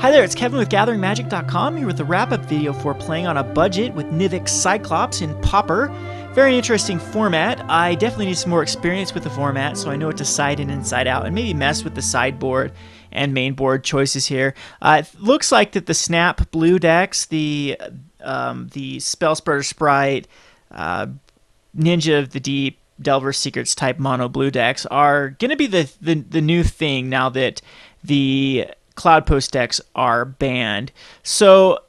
Hi there, it's Kevin with GatheringMagic.com here with a wrap-up video for playing on a budget with Nivix Cyclops in Pauper. Very interesting format. I definitely need some more experience with the format so I know what to side in and side out and maybe mess with the sideboard and main board choices here. It looks like that the Snap blue decks, the Spellspreader Sprite, Ninja of the Deep, Delver's Secrets type mono blue decks are going to be the new thing now that the Cloud Post decks are banned. So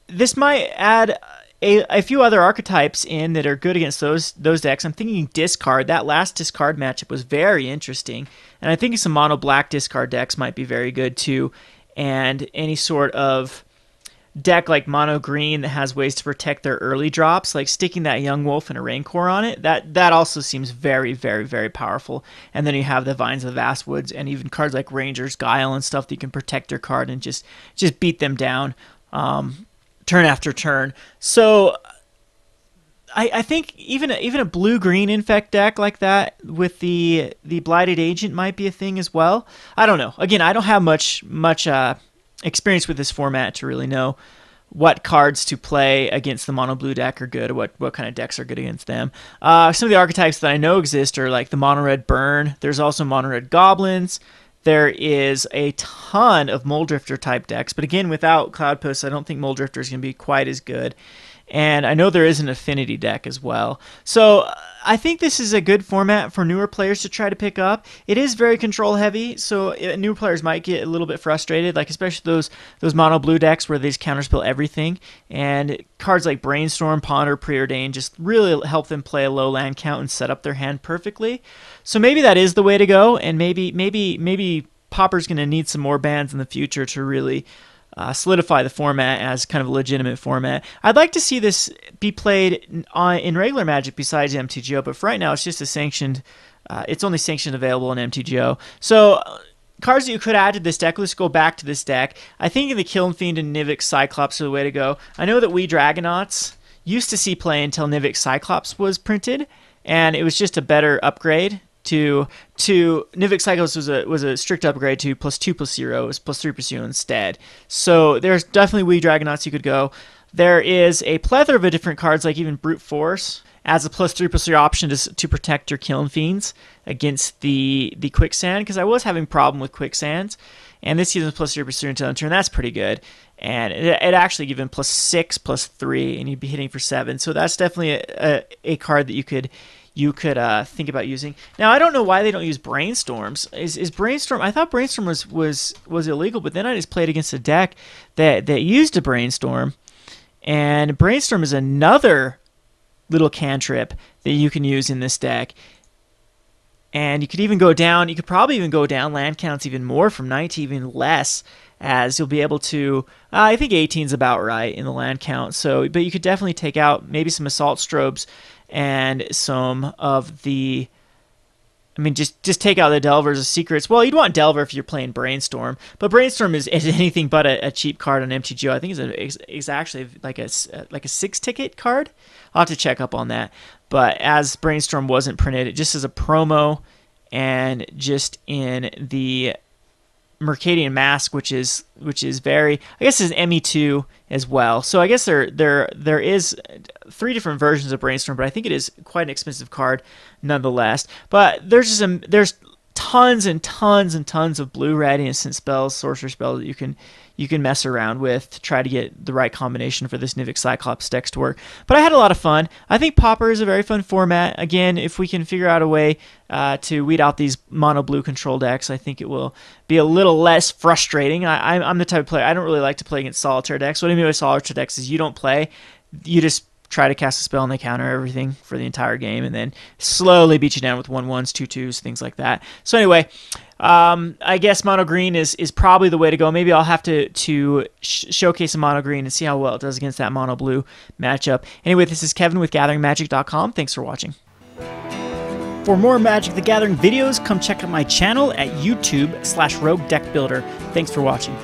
this might add a few other archetypes in that are good against those decks. I'm thinking discard. That last discard matchup was very interesting, and I think some mono black discard decks might be very good too. And any sort of deck like mono green that has ways to protect their early drops, like sticking that Young Wolf and a Rancor on it, that also seems very, very, very powerful. And then you have the Vines of the Vast Woods and even cards like Ranger's Guile and stuff that you can protect your card and just beat them down turn after turn. So I think even a blue-green Infect deck like that with the Blighted Agent might be a thing as well. I don't know. Again, I don't have much experience with this format to really know what cards to play against the mono blue deck are good, or what kind of decks are good against them. Some of the archetypes that I know exist are like the mono red Burn. There's also mono red Goblins. There is a ton of Muldrifter type decks, but again, without Cloud Posts, I don't think Muldrifter is going to be quite as good. And I know there is an Affinity deck as well. So I think this is a good format for newer players to try to pick up. It is very control heavy, so new players might get a little bit frustrated, like especially those mono blue decks where they just counterspell everything. And cards like Brainstorm, Ponder, Preordain just really help them play a low land count and set up their hand perfectly. So maybe that is the way to go, and maybe Pauper's going to need some more bans in the future to really solidify the format as kind of a legitimate format. I'd like to see this be played in regular Magic besides MTGO, but for right now it's just a sanctioned. It's only sanctioned available in MTGO. So cards that you could add to this deck. Let's go back to this deck. I think the Kiln Fiend and Nivix Cyclops are the way to go. I know that we Dragonauts used to see play until Nivix Cyclops was printed, and it was just a better upgrade. To Nivix Cyclops was a strict upgrade to +2/+0. It was +3/0 instead. So there's definitely Wee Dragonauts you could go. There is a plethora of different cards, like even Brute Force as a +3/+0 option to protect your Kiln Fiends against the Quicksand, because I was having a problem with Quicksands, and this gives them +3/+0 until end turn. That's pretty good. And it actually gives them +6/+3, and you'd be hitting for 7. So that's definitely a card that you could think about using. Now, I don't know why they don't use Brainstorms. Is Brainstorm? I thought Brainstorm was illegal, but then I just played against a deck that used a Brainstorm, and Brainstorm is another little cantrip that you can use in this deck. And you could even go down. You could probably even go down land counts even more from 9 to even less, as you'll be able to. I think 18 is about right in the land count. So, but you could definitely take out maybe some Assault Strobes and some of the. I mean, just take out the Delver's of Secrets. Well, you'd want Delver if you're playing Brainstorm, but Brainstorm is anything but a cheap card on MTGO. I think it's actually like a 6-ticket card. I'll have to check up on that. But as Brainstorm wasn't printed, it just as a promo and just in the Mercadian Mask, which is very, I guess, is ME2 as well. So I guess there is 3 different versions of Brainstorm, but I think it is quite an expensive card nonetheless. But there's tons and tons and tons of blue-red instant spells, sorcerer spells that you can mess around with to try to get the right combination for this Nivix Cyclops decks to work. But I had a lot of fun. I think Pauper is a very fun format. Again, if we can figure out a way to weed out these mono blue control decks, I think it will be a little less frustrating. I'm the type of player, I don't really like to play against solitaire decks. What I mean by solitaire decks is you don't play, you just try to cast a spell and they counter everything for the entire game and then slowly beat you down with 1/1s, 2/2s, things like that. So anyway, I guess mono green is probably the way to go. Maybe I'll have to showcase a mono green and see how well it does against that mono blue matchup. Anyway, this is Kevin with GatheringMagic.com. Thanks for watching. For more Magic the Gathering videos, come check out my channel at YouTube/RogueDeckBuilder. Thanks for watching.